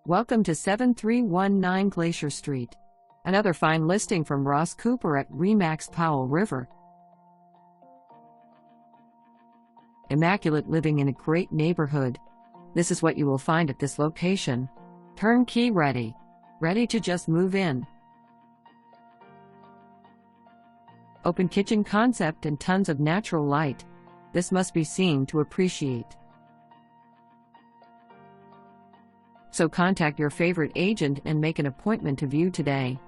Welcome to 7319 Glacier Street. Another fine listing from Rosscooper at Remax Powell River. Immaculate living in a great neighborhood. This is what you will find at this location. Turnkey ready. Ready to just move in. Open kitchen concept and tons of natural light. This must be seen to appreciate. So contact your favorite agent and make an appointment to view today.